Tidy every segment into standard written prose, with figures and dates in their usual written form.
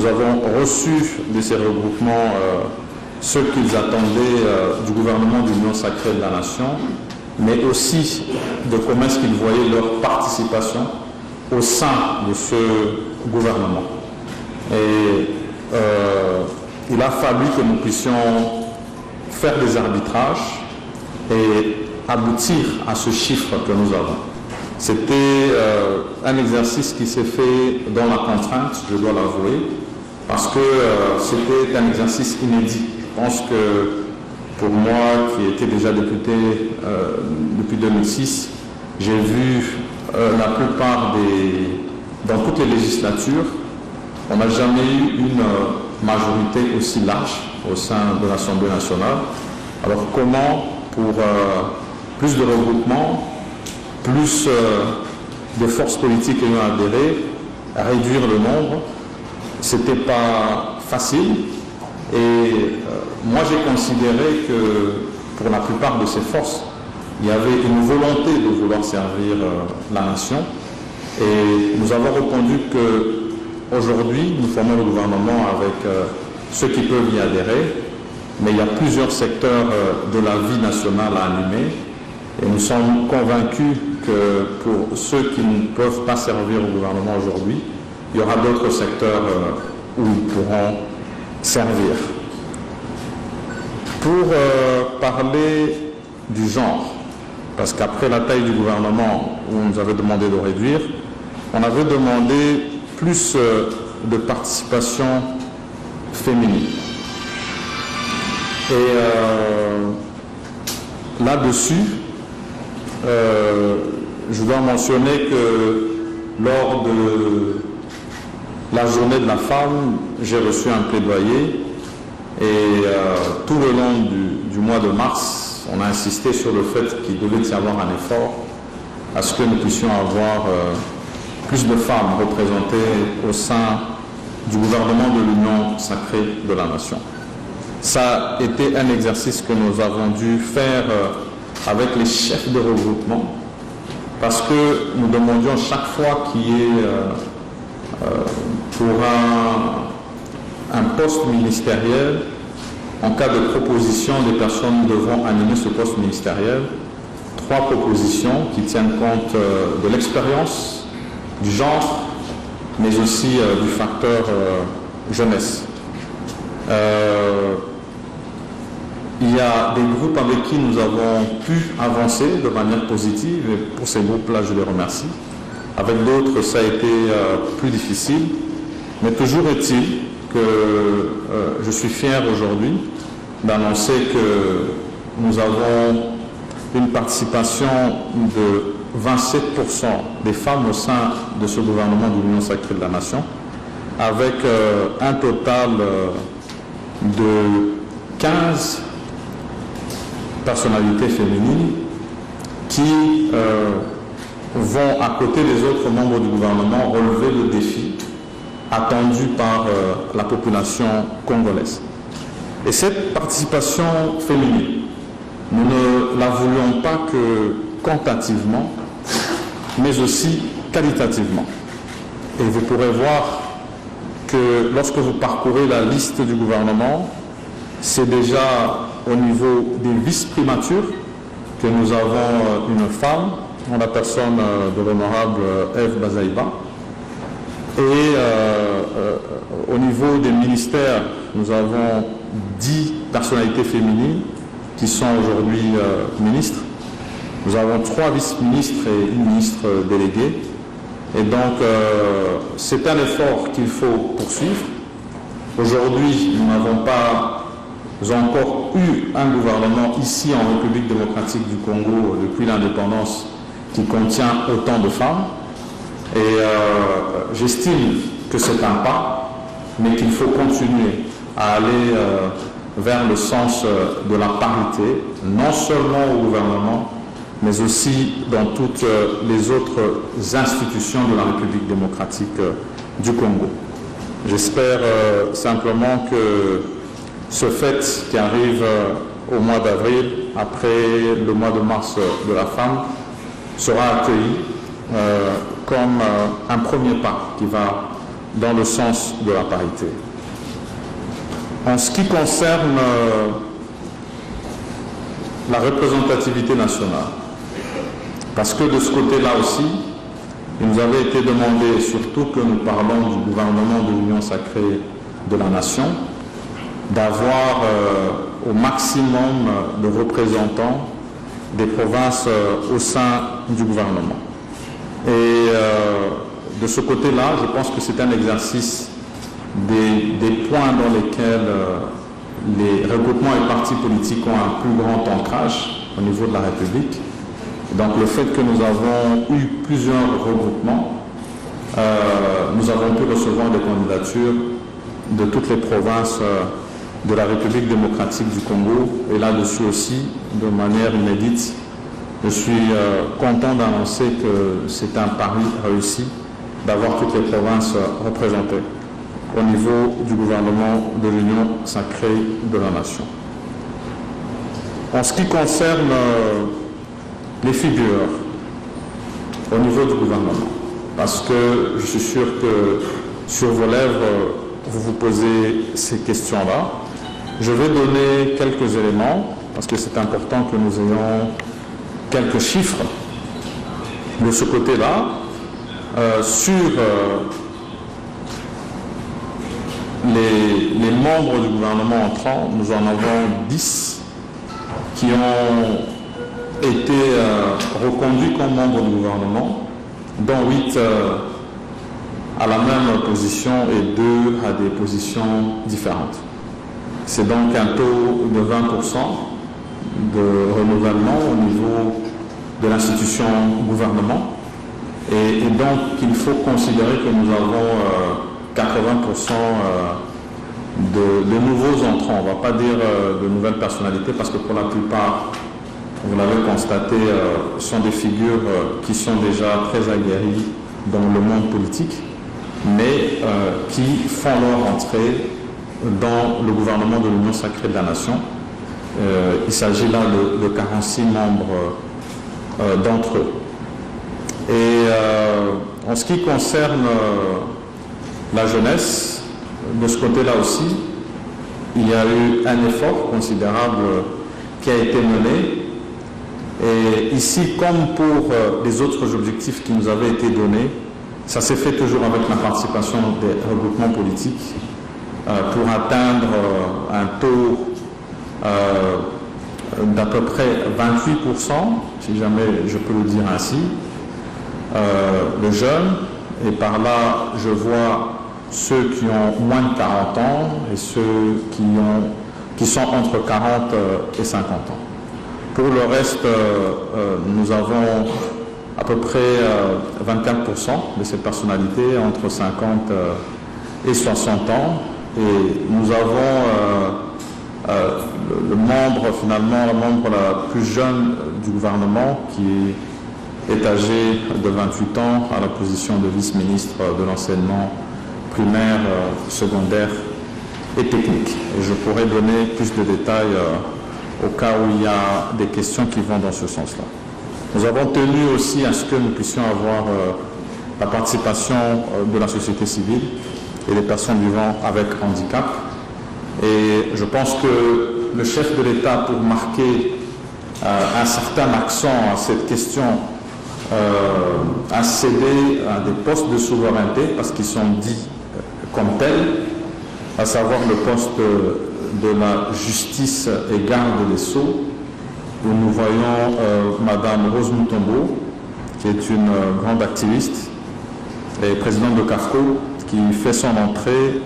nous avons reçu de ces regroupements ce qu'ils attendaient du gouvernement de l'Union sacrée de la nation, mais aussi de comment est-ce qu'ils voyaient leur participation au sein de ce gouvernement. Et il a fallu que nous puissions faire des arbitrages et aboutir à ce chiffre que nous avons. C'était un exercice qui s'est fait dans la contrainte, je dois l'avouer, parce que c'était un exercice inédit. Je pense que pour moi, qui étais déjà député depuis 2006, j'ai vu la plupart dans toutes les législatures, on n'a jamais eu une majorité aussi large au sein de l'Assemblée nationale. Alors comment, pour plus de regroupements, plus de forces politiques ayant adhéré, réduire le nombre, c'était pas facile. Et moi j'ai considéré que pour la plupart de ces forces, il y avait une volonté de vouloir servir la nation. Et nous avons répondu qu'aujourd'hui, nous formons le gouvernement avec ceux qui peuvent y adhérer, mais il y a plusieurs secteurs de la vie nationale à animer. Et nous sommes convaincus que pour ceux qui ne peuvent pas servir au gouvernement aujourd'hui, il y aura d'autres secteurs où ils pourront servir. Pour parler du genre, parce qu'après la taille du gouvernement où on nous avait demandé de réduire, on avait demandé plus de participation féminine. Et là-dessus, je dois mentionner que lors de la journée de la femme, j'ai reçu un plaidoyer et tout le long du mois de mars, on a insisté sur le fait qu'il devait y avoir un effort à ce que nous puissions avoir plus de femmes représentées au sein du gouvernement de l'Union sacrée de la nation. Ça a été un exercice que nous avons dû faire avec les chefs de regroupement, parce que nous demandions chaque fois qu'il y ait pour un poste ministériel, en cas de proposition, des personnes devront animer ce poste ministériel, 3 propositions qui tiennent compte de l'expérience, du genre, mais aussi du facteur jeunesse. Il y a des groupes avec qui nous avons pu avancer de manière positive, et pour ces groupes-là, je les remercie. Avec d'autres, ça a été plus difficile, mais toujours est-il que je suis fier aujourd'hui d'annoncer que nous avons une participation de 27% des femmes au sein de ce gouvernement de l'Union sacrée de la nation, avec un total de 15 personnalités féminines qui vont, à côté des autres membres du gouvernement, relever le défi attendu par la population congolaise. Et cette participation féminine, nous ne la voulions pas que quantitativement, mais aussi qualitativement. Et vous pourrez voir que lorsque vous parcourez la liste du gouvernement, c'est déjà au niveau des vice-primatures que nous avons une femme, en la personne de l'honorable Ève Bazaïba. Et au niveau des ministères, nous avons 10 personnalités féminines qui sont aujourd'hui ministres. Nous avons 3 vice-ministres et une ministre déléguée. Et donc, c'est un effort qu'il faut poursuivre. Aujourd'hui, nous n'avons pas encore eu un gouvernement ici en République démocratique du Congo depuis l'indépendance qui contient autant de femmes. Et j'estime que c'est un pas, mais qu'il faut continuer à aller vers le sens de la parité, non seulement au gouvernement, mais aussi dans toutes les autres institutions de la République démocratique du Congo. J'espère simplement que ce fait qui arrive au mois d'avril, après le mois de mars de la femme, sera accueilli comme un premier pas qui va dans le sens de la parité. En ce qui concerne la représentativité nationale, parce que de ce côté-là aussi, il nous avait été demandé, surtout que nous parlons du gouvernement de l'Union sacrée de la nation, d'avoir au maximum de représentants des provinces au sein du gouvernement. Et de ce côté-là, je pense que c'est un exercice des points dans lesquels les regroupements et partis politiques ont un plus grand ancrage au niveau de la République. Donc le fait que nous avons eu plusieurs regroupements, nous avons pu recevoir des candidatures de toutes les provinces de la République démocratique du Congo. Et là-dessus aussi, de manière inédite, je suis content d'annoncer que c'est un pari réussi d'avoir toutes les provinces représentées au niveau du gouvernement de l'Union sacrée de la nation. En ce qui concerne les figures au niveau du gouvernement, parce que je suis sûr que sur vos lèvres, vous vous posez ces questions-là. Je vais donner quelques éléments, parce que c'est important que nous ayons quelques chiffres de ce côté-là. Sur les membres du gouvernement entrant, nous en avons 10 qui ont été reconduits comme membres du gouvernement, dont 8 à la même position et 2 à des positions différentes. C'est donc un taux de 20% de renouvellement au niveau de l'institution gouvernement. Et donc, il faut considérer que nous avons 80% de nouveaux entrants. On ne va pas dire de nouvelles personnalités parce que pour la plupart, vous l'avez constaté, sont des figures qui sont déjà très aguerries dans le monde politique, mais qui font leur entrée dans le gouvernement de l'Union sacrée de la nation. Il s'agit là de 46 membres d'entre eux. Et en ce qui concerne la jeunesse, de ce côté-là aussi, il y a eu un effort considérable qui a été mené. Et ici, comme pour les autres objectifs qui nous avaient été donnés, ça s'est fait toujours avec la participation des regroupements politiques pour atteindre un taux d'à peu près 28%, si jamais je peux le dire ainsi, de jeunes. Et par là, je vois ceux qui ont moins de 40 ans et ceux qui sont entre 40 et 50 ans. Pour le reste, nous avons à peu près 24% de ces personnalités entre 50 et 60 ans. Et nous avons le membre, finalement, la membre la plus jeune du gouvernement qui est âgé de 28 ans à la position de vice-ministre de l'enseignement primaire, secondaire et technique. Et je pourrais donner plus de détails au cas où il y a des questions qui vont dans ce sens-là. Nous avons tenu aussi à ce que nous puissions avoir la participation de la société civile et des personnes vivant avec handicap. Et je pense que le chef de l'État, pour marquer un certain accent à cette question, a cédé à des postes de souveraineté parce qu'ils sont dits comme tels, à savoir le poste de la justice et garde des sceaux, où nous voyons Madame Rose Mutombo, qui est une grande activiste et présidente de CAFCO, qui fait son entrée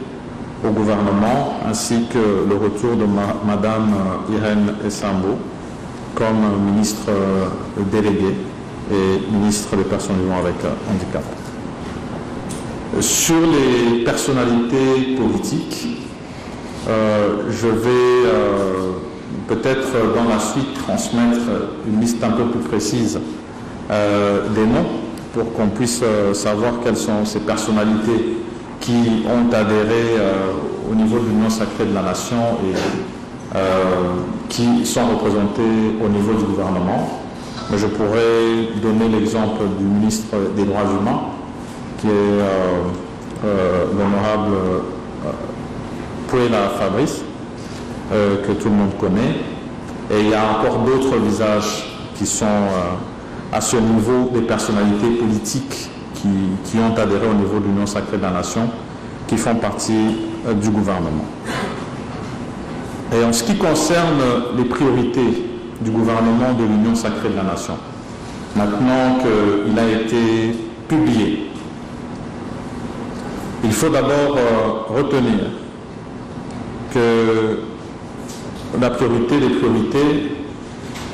au gouvernement, ainsi que le retour de Madame Irène Essambo comme ministre déléguée et ministre des personnes vivant avec handicap. Sur les personnalités politiques, je vais peut-être dans la suite transmettre une liste un peu plus précise des noms pour qu'on puisse savoir quelles sont ces personnalités qui ont adhéré au niveau de l'Union sacrée de la nation et qui sont représentées au niveau du gouvernement. Mais je pourrais donner l'exemple du ministre des Droits humains, qui est l'honorable Puela Fabrice, que tout le monde connaît. Et il y a encore d'autres visages qui sont à ce niveau des personnalités politiques qui ont adhéré au niveau de l'Union sacrée de la Nation, qui font partie du gouvernement. Et en ce qui concerne les priorités du gouvernement de l'Union sacrée de la Nation, maintenant qu'il a été publié, il faut d'abord retenir que la priorité des priorités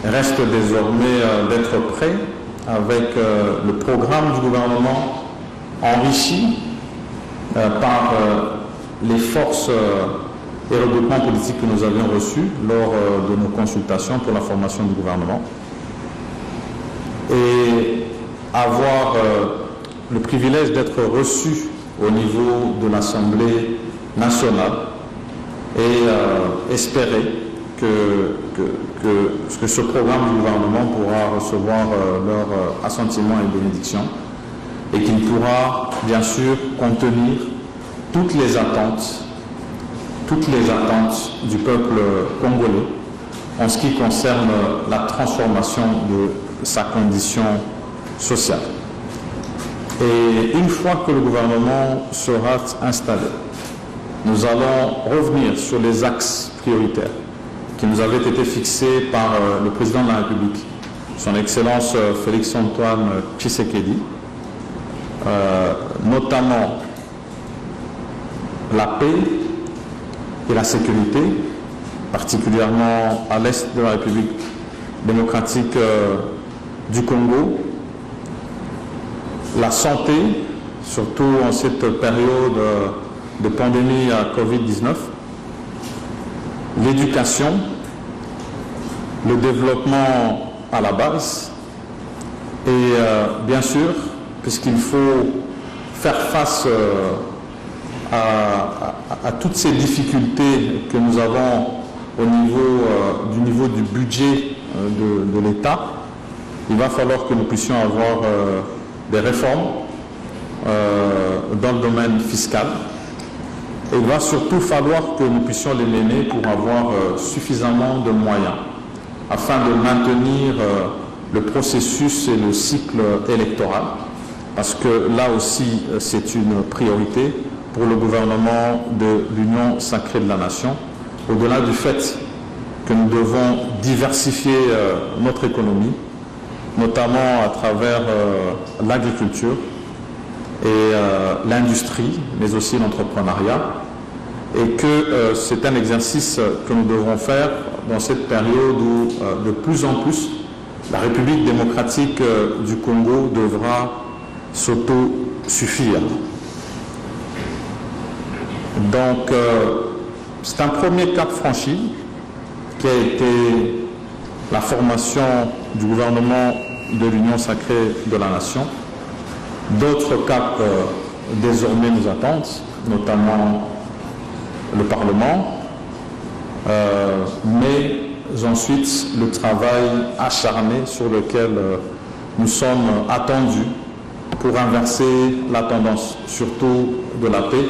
reste désormais d'être prêt avec le programme du gouvernement enrichi par les forces et regroupements politiques que nous avions reçus lors de nos consultations pour la formation du gouvernement, et avoir le privilège d'être reçu au niveau de l'Assemblée nationale et espérer que ce programme du gouvernement pourra recevoir leur assentiment et bénédiction, et qu'il pourra bien sûr contenir toutes les attentes du peuple congolais en ce qui concerne la transformation de sa condition sociale. Et une fois que le gouvernement sera installé, nous allons revenir sur les axes prioritaires qui nous avaient été fixés par le président de la République, son Excellence Félix-Antoine Tshisekedi, notamment la paix et la sécurité, particulièrement à l'est de la République démocratique du Congo, la santé, surtout en cette période de pandémie à Covid-19, l'éducation, le développement à la base, et bien sûr, puisqu'il faut faire face à toutes ces difficultés que nous avons au niveau du budget de l'État, il va falloir que nous puissions avoir des réformes dans le domaine fiscal. Et il va surtout falloir que nous puissions les mener pour avoir suffisamment de moyens afin de maintenir le processus et le cycle électoral, parce que là aussi c'est une priorité pour le gouvernement de l'Union sacrée de la Nation, au-delà du fait que nous devons diversifier notre économie, notamment à travers l'agriculture et l'industrie, mais aussi l'entrepreneuriat, et que c'est un exercice que nous devrons faire dans cette période où de plus en plus la République démocratique du Congo devra s'auto-suffire. Donc c'est un premier cap franchi qui a été la formation du gouvernement de l'Union sacrée de la Nation. D'autres caps désormais nous attendent, notamment le Parlement, mais ensuite le travail acharné sur lequel nous sommes attendus pour inverser la tendance, surtout de la paix,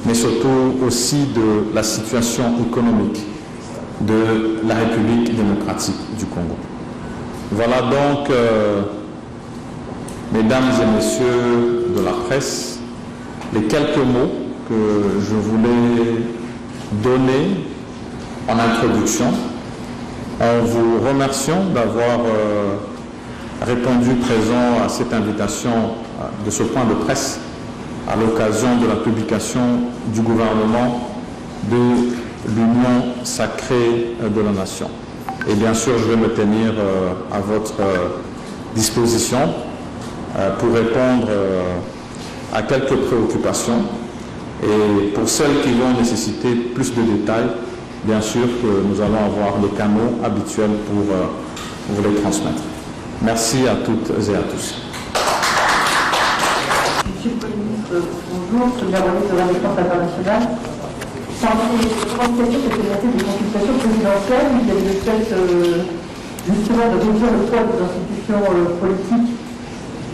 mais surtout aussi de la situation économique de la République démocratique du Congo. Voilà donc, mesdames et messieurs de la presse, les quelques mots que je voulais donner en introduction, en vous remerciant d'avoir répondu présent à cette invitation de ce point de presse à l'occasion de la publication du gouvernement de l'Union sacrée de la Nation. Et bien sûr, je vais me tenir à votre disposition pour répondre à quelques préoccupations. Et pour celles qui vont nécessiter plus de détails, bien sûr que nous allons avoir les canaux habituels pour vous les transmettre. Merci à toutes et à tous. Monsieur le Premier ministre, bonjour, je suis la ministre de la Défense internationale. Parmi les revendications que j'ai été des consultations présidentielles, il y a eu le fait justement de réduire le poids des institutions politiques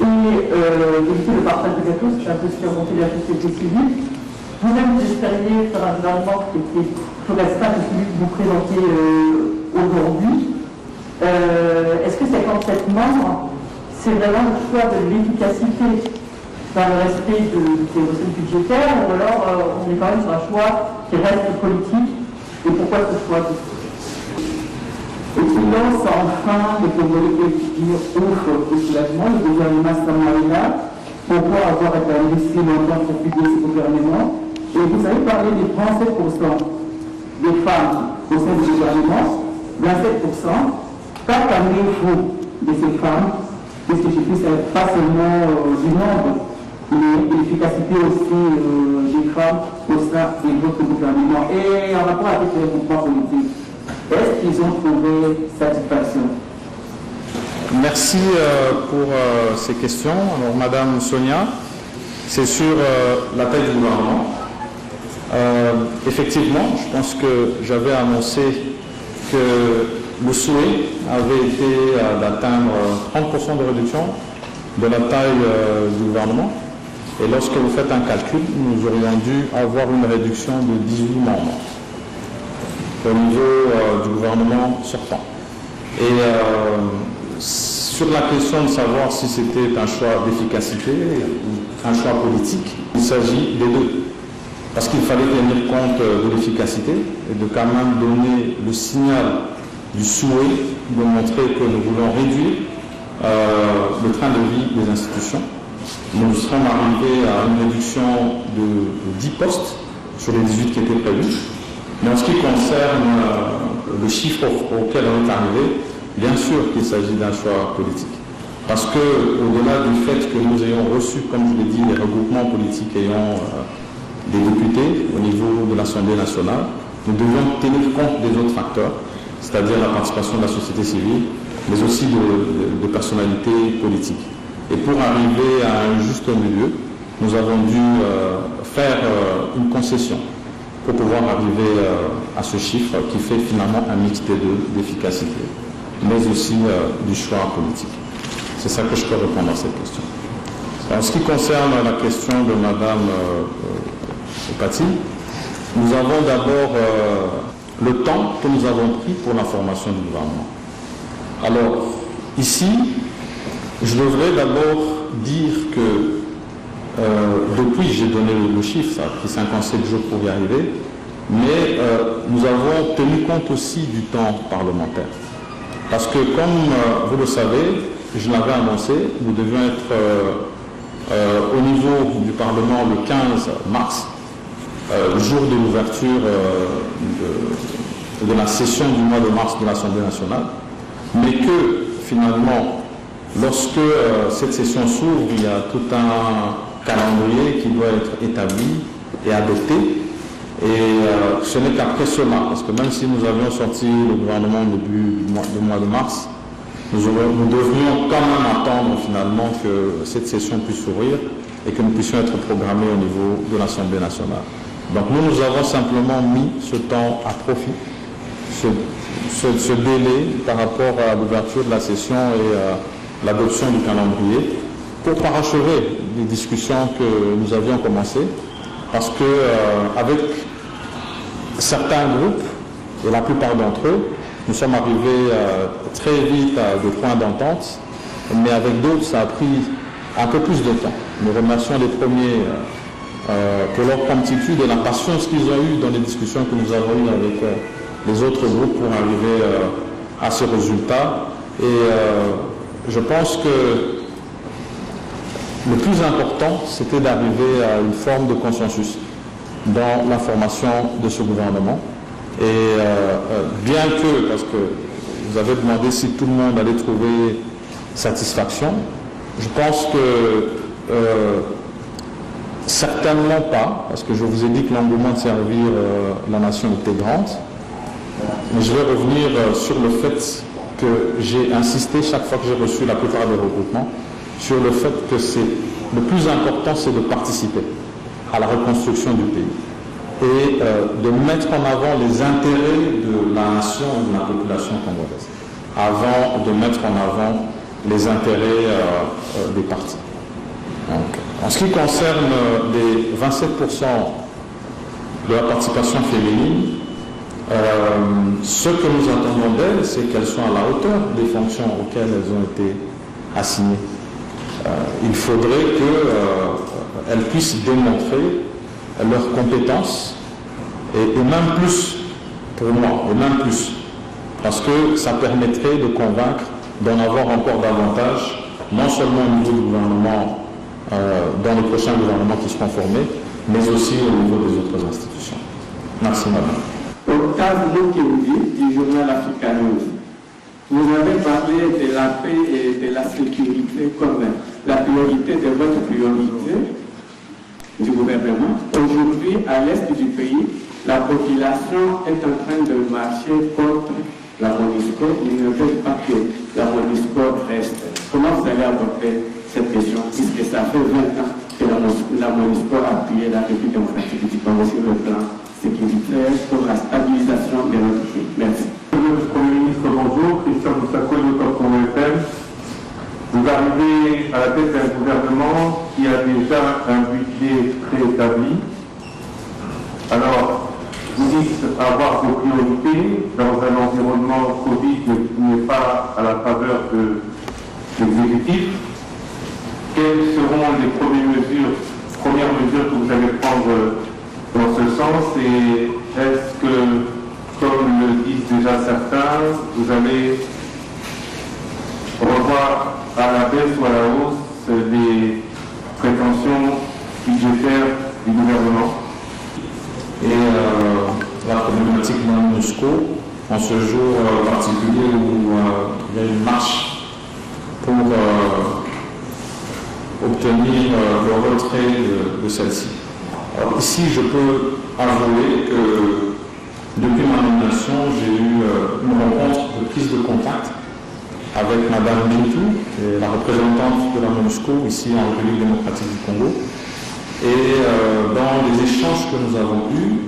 éviter le partage de gâteaux, c'est un peu ce qui a remonté la société civile. Vous-même, vous espériez faire un gouvernement qui était plus restreint que celui que vous présentez aujourd'hui. Est-ce que 57 membres, c'est vraiment le choix de l'efficacité dans le respect des recettes budgétaires, ou alors on est quand même sur un choix qui reste politique, et pourquoi ce choix? Et qui lance enfin des volontés qui offrent au soulagement, le gouvernement Samarina, pourquoi avoir été laissé longtemps pour publier ce gouvernement. Et vous avez parlé des 37% des femmes au sein du gouvernement, 27%. Qu'attendez-vous de ces femmes? Parce que je dis, c'est pas seulement du nombre, mais l'efficacité aussi des femmes au sein de votre gouvernement. Et en rapport avec les mouvements politiques, est-ce qu'ils ont trouvé satisfaction? Merci pour ces questions. Alors, Madame Sonia, c'est sur la taille du gouvernement. Effectivement, je pense que j'avais annoncé que le souhait avait été d'atteindre 30% de réduction de la taille du gouvernement. Et lorsque vous faites un calcul, nous aurions dû avoir une réduction de 18 membres au niveau du gouvernement sortant. Et sur la question de savoir si c'était un choix d'efficacité ou un choix politique, il s'agit des deux. Parce qu'il fallait tenir compte de l'efficacité et de quand même donner le signal du souhait de montrer que nous voulons réduire le train de vie des institutions. Nous serons arrivés à une réduction de 10 postes sur les 18 qui étaient prévus. Mais en ce qui concerne le chiffre auquel on est arrivé, bien sûr qu'il s'agit d'un choix politique. Parce que, au-delà du fait que nous ayons reçu, comme je l'ai dit, les regroupements politiques ayant des députés au niveau de l'Assemblée nationale, nous devions tenir compte des autres facteurs, c'est-à-dire la participation de la société civile, mais aussi de personnalités politiques. Et pour arriver à un juste milieu, nous avons dû faire une concession pour pouvoir arriver à ce chiffre qui fait finalement un mix des deux, d'efficacité, mais aussi du choix politique. C'est ça que je peux répondre à cette question. En ce qui concerne la question de Madame Paty, nous avons d'abord le temps que nous avons pris pour la formation du gouvernement. Alors, ici, je devrais d'abord dire que depuis, j'ai donné le chiffre, ça a pris 57 jours pour y arriver, mais nous avons tenu compte aussi du temps parlementaire. Parce que, comme vous le savez, je l'avais annoncé, nous devions être au niveau du Parlement le 15 mars, le jour de l'ouverture de la session du mois de mars de l'Assemblée nationale, mais que finalement, lorsque cette session s'ouvre, il y a tout un calendrier qui doit être établi et adopté. Et ce n'est qu'après cela, parce que même si nous avions sorti le gouvernement au début du mois de mars, nous devrions quand même attendre finalement que cette session puisse s'ouvrir et que nous puissions être programmés au niveau de l'Assemblée nationale. Donc nous avons simplement mis ce temps à profit, ce délai par rapport à l'ouverture de la session et l'adoption du calendrier pour parachever les discussions que nous avions commencées, parce que avec certains groupes, et la plupart d'entre eux, nous sommes arrivés très vite à des points d'entente, mais avec d'autres, ça a pris un peu plus de temps. Nous remercions les premiers pour leur promptitude et la patience qu'ils ont eue dans les discussions que nous avons eues avec les autres groupes pour arriver à ce résultat. Et je pense que le plus important, c'était d'arriver à une forme de consensus dans la formation de ce gouvernement. Et bien que, parce que vous avez demandé si tout le monde allait trouver satisfaction, je pense que certainement pas, parce que je vous ai dit que l'engouement de servir la nation était grande. Mais je vais revenir sur le fait que j'ai insisté chaque fois que j'ai reçu la plupart des regroupements sur le fait que le plus important, c'est de participer à la reconstruction du pays et de mettre en avant les intérêts de la nation et de la population congolaise, avant de mettre en avant les intérêts des partis. Donc, en ce qui concerne les 27% de la participation féminine, ce que nous attendons d'elles, c'est qu'elles soient à la hauteur des fonctions auxquelles elles ont été assignées. Il faudrait qu'elles puissent démontrer leurs compétences et même plus, pour moi, et même plus, parce que ça permettrait de convaincre d'en avoir encore davantage, non seulement au niveau du gouvernement, dans les prochains gouvernements qui seront formés, mais aussi au niveau des autres institutions. Merci, madame. Octave Mokéouli du journal Africa News. Vous avez parlé de la paix et de la sécurité comme la priorité de votre priorité du gouvernement. Aujourd'hui, à l'est du pays, la population est en train de marcher contre la MONUSCO. Ils ne veulent pas que la MONUSCO reste. Comment vous allez aborder cette question, puisque ça fait 20 ans que la MONUSCO a appuyé la République démocratique du Congo sur le plan sécuritaire pour la stabilisation de notre pays. Merci. Monsieur le Premier ministre, bonjour. Christian Moussako, Congo FM. Vous arrivez à la tête d'un gouvernement qui a déjà un budget préétabli. Alors, vous dites avoir vos priorités dans un environnement Covid qui n'est pas à la faveur de l'exécutif. Quelles seront les premières mesures que vous allez prendre dans ce sens, et est-ce que, comme le disent déjà certains, vous allez revoir à la baisse ou à la hausse les prétentions budgétaires du gouvernement? Et la problématique de la MONUSCO, en ce jour particulier où il y a une marche pour obtenir le retrait de celle-ci. Alors ici, je peux avouer que depuis ma nomination, j'ai eu une rencontre de prise de contact avec Madame Bintou, qui est la représentante de la MONUSCO ici en République démocratique du Congo. Et dans les échanges que nous avons eus,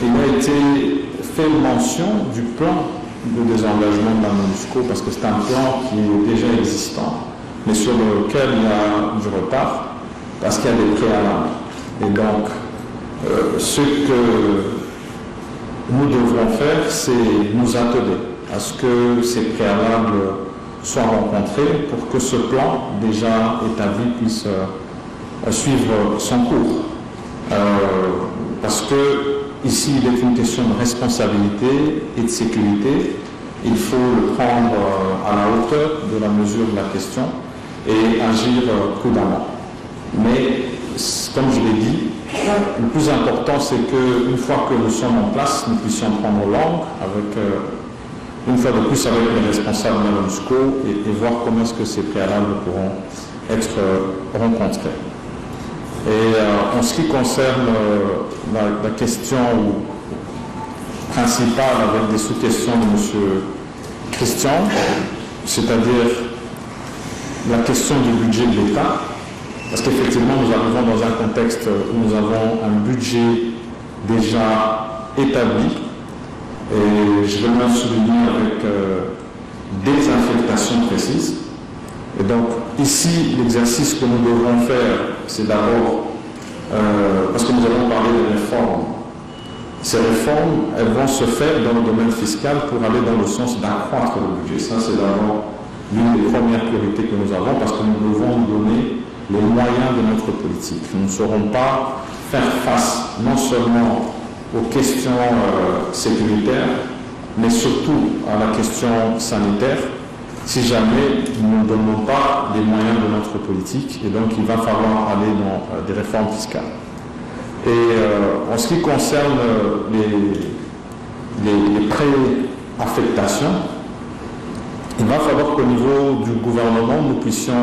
il a été fait mention du plan de désengagement de la MONUSCO, parce que c'est un plan qui est déjà existant, mais sur lequel il y a du retard, parce qu'il y a des préalables. Et donc, ce que nous devrons faire, c'est nous atteler à ce que ces préalables soient rencontrés pour que ce plan déjà établi puisse suivre son cours. Parce que ici, il est une question de responsabilité et de sécurité. Il faut le prendre à la hauteur de la mesure de la question et agir prudemment. Mais, comme je l'ai dit, le plus important, c'est qu'une fois que nous sommes en place, nous puissions prendre langue avec, une fois de plus, avec les responsables de la MONUSCO et voir comment est-ce que ces préalables pourront être rencontrés. Et en ce qui concerne la question principale avec des sous-questions de M. Christian, c'est-à-dire la question du budget de l'État, parce qu'effectivement nous arrivons dans un contexte où nous avons un budget déjà établi, et je vais même souligner avec des affectations précises. Et donc ici, l'exercice que nous devrons faire, c'est d'abord, parce que nous avons parlé de réformes, ces réformes, elles vont se faire dans le domaine fiscal pour aller dans le sens d'accroître le budget. Ça, c'est d'abord l'une des premières priorités que nous avons, parce que nous devons nous donner les moyens de notre politique. Nous ne saurons pas faire face non seulement aux questions sécuritaires, mais surtout à la question sanitaire, si jamais nous ne donnons pas les moyens de notre politique. Et donc il va falloir aller dans des réformes fiscales. Et en ce qui concerne les préaffectations, il va falloir qu'au niveau du gouvernement, nous puissions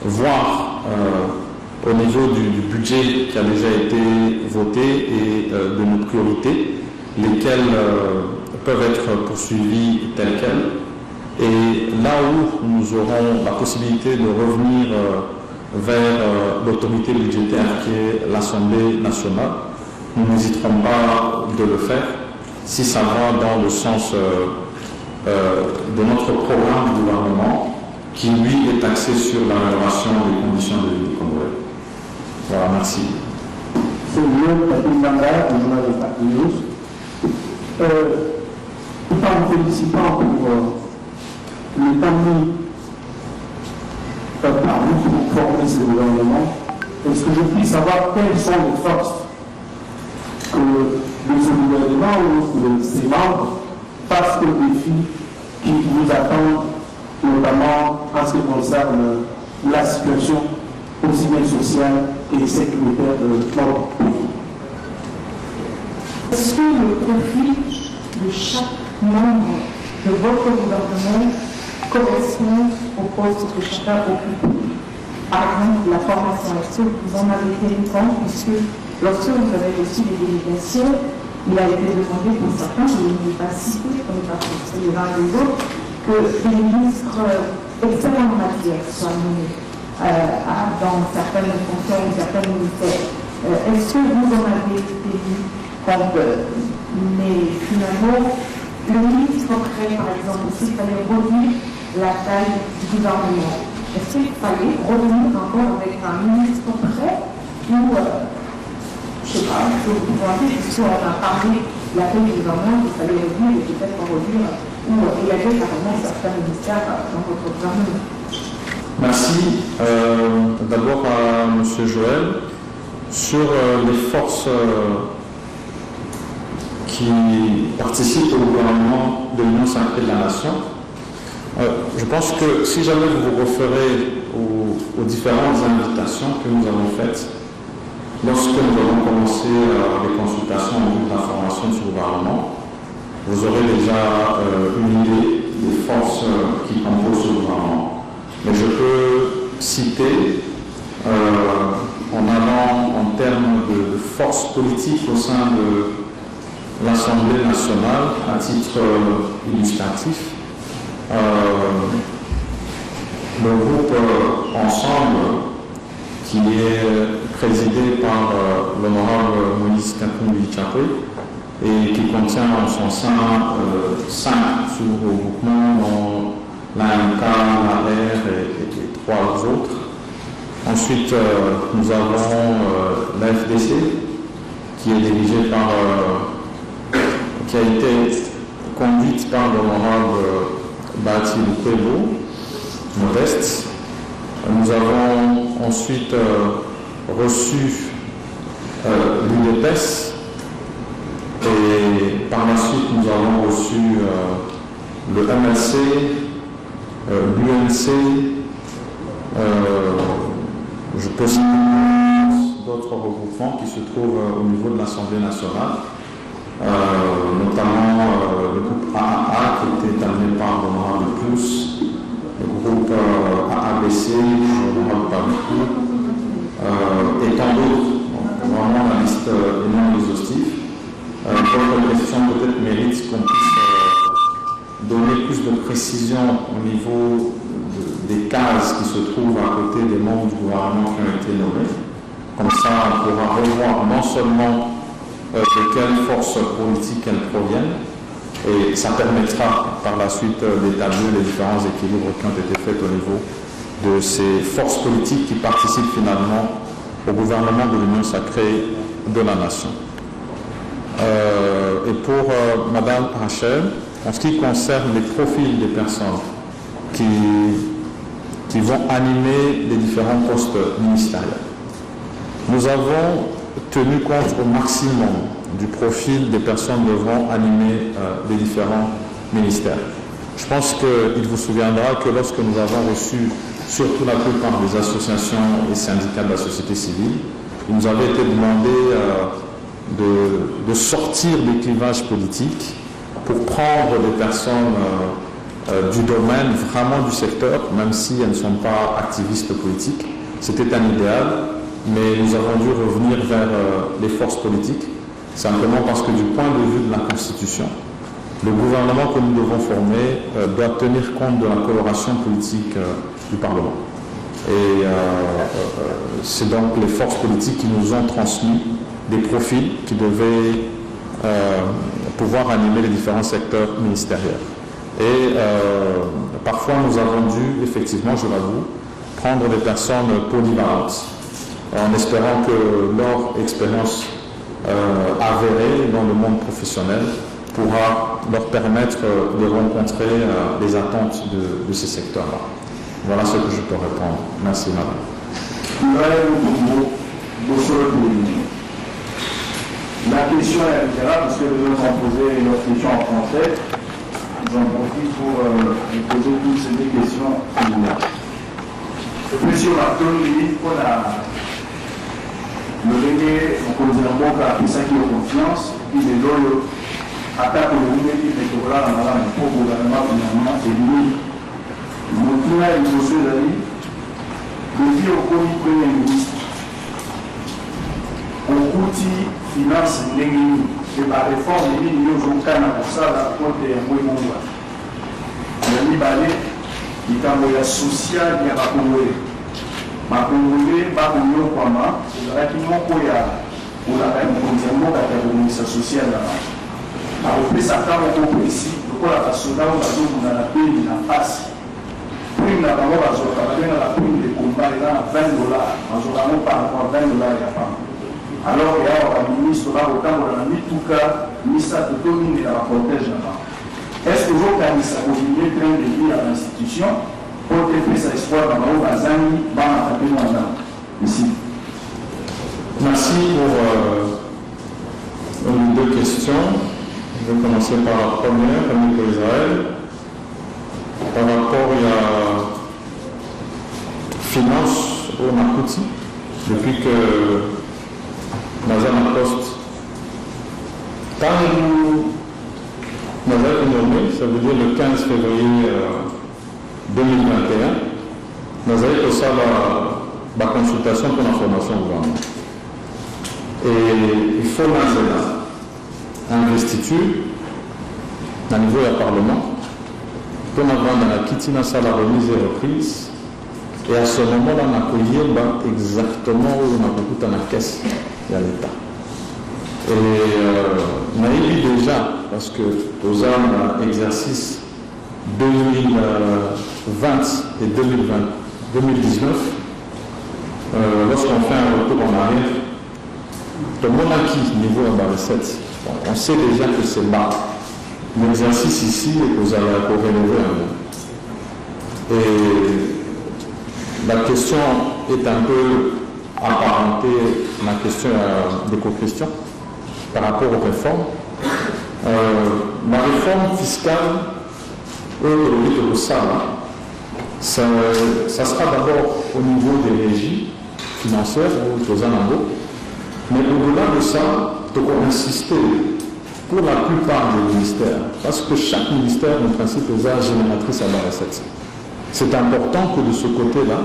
voir au niveau du budget qui a déjà été voté et de nos priorités, lesquelles peuvent être poursuivies telles quelles. Et là où nous aurons la possibilité de revenir vers l'autorité budgétaire qui est l'Assemblée nationale, nous n'hésiterons pas de le faire si ça va dans le sens de notre programme du gouvernement qui lui est axé sur l'amélioration des conditions de vie des Congolais. Voilà, merci. C'est le Patrick Manga, du journal de Fact News. Tout en vous félicitant pour le temps mis par vous pour former ce gouvernement, est-ce que je puis savoir quelles sont les forces que de ce gouvernement ou de ses membres face aux défis qui nous attendent, notamment en ce qui concerne la situation aussi bien sociale et sécuritaire de notre pays? Est-ce que le profil de chaque membre de votre gouvernement correspond au poste que chacun occupe? Par exemple, la formation, est-ce que vous en avez tenu compte, puisque lorsque vous avez reçu des délégations, il a été demandé pour certains, je ne l'ai pas cité, comme par les uns et les autres, que des ministres excellents en matière soient nommés dans certaines fonctions ou certains ministères. Est-ce que vous en avez tenu compte? Mais finalement, le ministre prêt, par exemple, s'il fallait réduire la taille du gouvernement, est-ce qu'il fallait revenir encore avec un ministre prêt ou je ne sais pas, je vous pensez, puisqu'on a parlé de la taille du gouvernement, il fallait revenir et peut-être revenir ou il y avait carrément certains ministères dans votre gouvernement? Merci. D'abord à M. Joël. Sur les forces qui participent au gouvernement de l'Union sacrée de la Nation, je pense que si jamais vous vous référez aux différentes invitations que nous avons faites, lorsque nous avons commencé les consultations en vue de la formation de ce gouvernement, vous aurez déjà une idée des forces qui composent ce gouvernement. Mais je peux citer, en allant en termes de force politique au sein de l'Assemblée nationale, à titre illustratif, le groupe Ensemble, qui est présidé par l'honorable Moïse Katumbi-Chapwe et qui contient en son sein 5 sous-regroupements, dont l'AMK, l'AR et 3 autres. Ensuite, nous avons la FDC, qui est dirigée par, qui a été conduite par l'honorable Bati Lukwebo, Modeste. Nous avons ensuite reçu l'UDPS et par la suite nous avons reçu le MLC, l'UNC, je peux citer d'autres regroupements qui se trouvent au niveau de l'Assemblée nationale, notamment le groupe AAA qui était amené par l'honorable Pousse, le groupe AABC, l'honorable Pabikou, et tant d'autres. Vraiment la liste est non exhaustive. Votre question peut-être mérite qu'on puisse donner plus de précision au niveau des cases qui se trouvent à côté des membres du gouvernement qui ont été nommés. Comme ça, on pourra revoir non seulement de quelles forces politiques elles proviennent, et ça permettra par la suite d'établir les différents équilibres qui ont été faits au niveau de ces forces politiques qui participent finalement au gouvernement de l'Union sacrée de la Nation. Et pour Madame Rachel, en ce qui concerne les profils des personnes qui vont animer les différents postes ministériels, nous avons tenu compte au maximum du profil des personnes devant animer les différents ministères. Je pense qu'il vous souviendra que lorsque nous avons reçu surtout la plupart des associations et syndicats de la société civile, il nous avait été demandé de sortir des clivages politiques pour prendre des personnes du domaine, vraiment du secteur, même si elles ne sont pas activistes politiques. C'était un idéal, mais nous avons dû revenir vers les forces politiques, simplement parce que du point de vue de la Constitution, le gouvernement que nous devons former doit tenir compte de la coloration politique du Parlement. Et c'est donc les forces politiques qui nous ont transmis des profils qui devaient pouvoir animer les différents secteurs ministériels. Et parfois nous avons dû, effectivement, je l'avoue, prendre des personnes polyvalentes, en espérant que leur expérience avérée dans le monde professionnel pourra leur permettre de rencontrer les attentes de ces secteurs-là. Voilà ce que je peux répondre. Merci, madame. La question est littérale parce que nous avons posé une question en français. J'en profite pour vous poser toutes ces deux questions. Monsieur Marton, lui, on a le régler, on peut dire bon car c'est ça qui est confiance, et puis les loyaux attaquent le régler, mais que voilà, on a un faux gouvernement finalement, et lui, mon tour est une chose d'avis, depuis au Premier ministre, on outil finance n'engagé, et par réforme, il y a un cas pour ça, la côte est un peu bon. Il y a un balai, il y a un social, il y a un congolais. Ma congolais, ma congolais, quoi, il y a un ministère social là-bas. Alors, ça fait un peu ici, le coup, la soda, on a la paye, la face. Prime la parole, on a la prime de combat, il y a $20. On a pas encore $20, il n'y a pas. Alors, il y a un ministre, on a mis tout cas, ministre de dominer la cortège là-bas. Est-ce que vous avez continué de train de lire à l'institution pour faire sa espoir dans le Bazani, dans la famille ici? Merci pour les deux questions. Je vais commencer par la première, Nico Israël. Par rapport à finance au Makouti, depuis que Mazana Post, quand nous avons nommé, ça veut dire le 15 février 2021, nous avons fait ça la consultation pour l'information au gouvernement. Et il faut un institut au niveau du Parlement pour avoir dans la Kitina ça la remise et reprise. Et à ce moment-là, on a accueilli exactement où on a beaucoup dans la caisse de l'État. Et on a eu déjà, parce que aux armes exercice 2020 et 2019, lorsqu'on fait un retour en arrière, le monde acquis niveau de la recette, on sait déjà que c'est bas. L'exercice ici est que vous allez rénover un peu. Et la question est un peu apparentée à la question d'éco-question par rapport aux réformes. La réforme fiscale, ça sera d'abord au niveau des régies financières ou aux analogues, mais au-delà de ça, il faut insister pour la plupart des ministères, parce que chaque ministère, en principe, est génératrice à la recette. C'est important que de ce côté-là,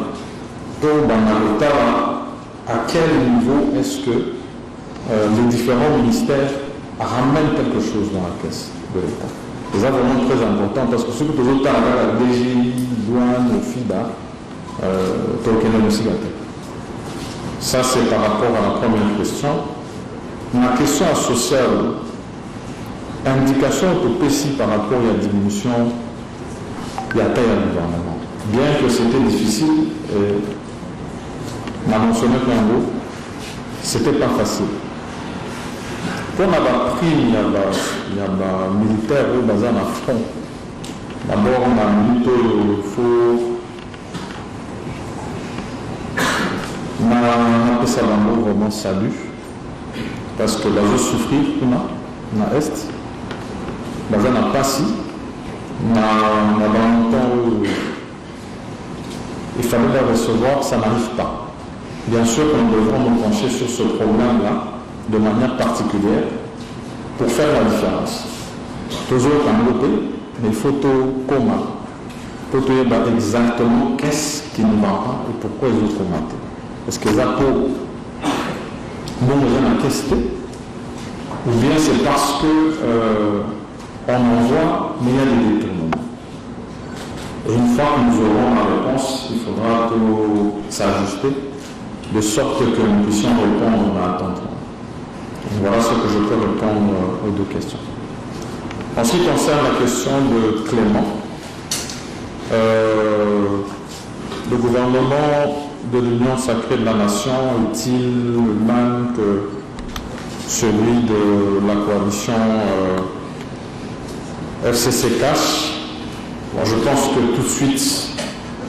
dans l'État, à quel niveau est-ce que les différents ministères ramènent quelque chose dans la caisse de l'État. C'est vraiment très important, parce que ce que les autres la DGI, douane, le FIDA, ça c'est par rapport à la première question. La question sociale, indication au PSI par rapport à la diminution de la taille du gouvernement. Bien que c'était difficile, m'a mentionné plein d'eau, c'était pas facile. Quand on a pris, il y a des militaires au bazar à front. D'abord, on a milité il faut. On a appelé ça l'amour vraiment salut. Parce que là, je souffrir, on a Est. Bazar n'a pas si. On a longtemps où il fallait la recevoir, ça n'arrive pas. Bien sûr qu'on devra nous pencher sur ce problème-là de manière particulière pour faire la différence. Toujours en côté, mais il faut tout comment. Il faut tout exactement qu'est-ce qui ne va pas et pourquoi les autres commentent. Est-ce que les appos bon besoin tester ou bien c'est parce que on en voit, mais il y a des détournements. Et une fois que nous aurons la réponse, il faudra tout s'ajuster de sorte que nous puissions répondre à l'attente. Voilà ce que je peux répondre aux deux questions. En ce qui concerne la question de Clément, Le gouvernement de l'Union sacrée de la Nation est-il le même que celui de la coalition FCC-Cash? Je pense que tout de suite,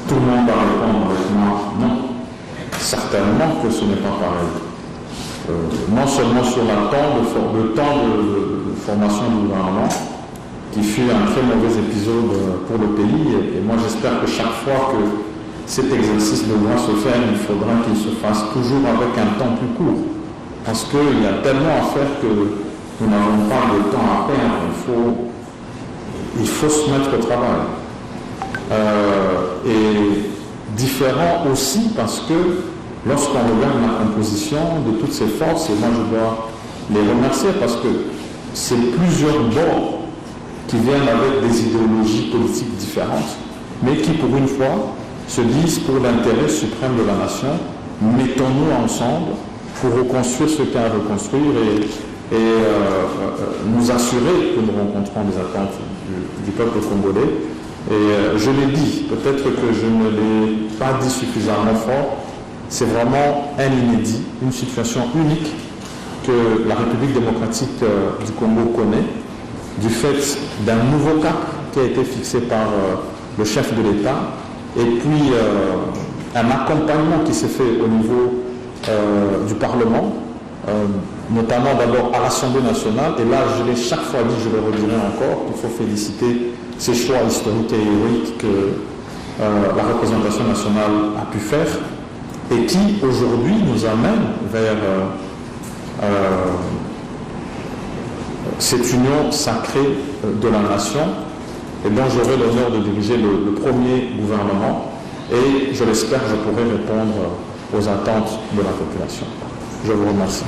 tout le monde va répondre avec moi non. Certainement que ce n'est pas pareil. Non seulement sur le temps de formation du gouvernement, qui fut un très mauvais épisode pour le pays, et moi j'espère que chaque fois que cet exercice devra se faire, il faudra qu'il se fasse toujours avec un temps plus court, parce qu'il y a tellement à faire que nous n'avons pas de temps à perdre, il faut se mettre au travail. Et différent aussi parce que lorsqu'on regarde la composition de toutes ces forces, et moi je dois les remercier parce que c'est plusieurs bords qui viennent avec des idéologies politiques différentes, mais qui pour une fois se disent pour l'intérêt suprême de la nation, mettons-nous ensemble pour reconstruire ce qu'il y a à reconstruire et nous assurer que nous rencontrons les attentes du peuple congolais. Et je l'ai dit, peut-être que je ne l'ai pas dit suffisamment fort, c'est vraiment un inédit, une situation unique que la République démocratique du Congo connaît, du fait d'un nouveau cap qui a été fixé par le chef de l'État, et puis un accompagnement qui s'est fait au niveau du Parlement, notamment d'abord à l'Assemblée nationale, et là je l'ai chaque fois dit, je le redirai encore, il faut féliciter ces choix historiques et héroïques que la représentation nationale a pu faire, et qui aujourd'hui nous amène vers cette union sacrée de la nation, et dont j'aurai l'honneur de diriger le premier gouvernement, et je l'espère, je pourrai répondre aux attentes de la population. Je vous remercie.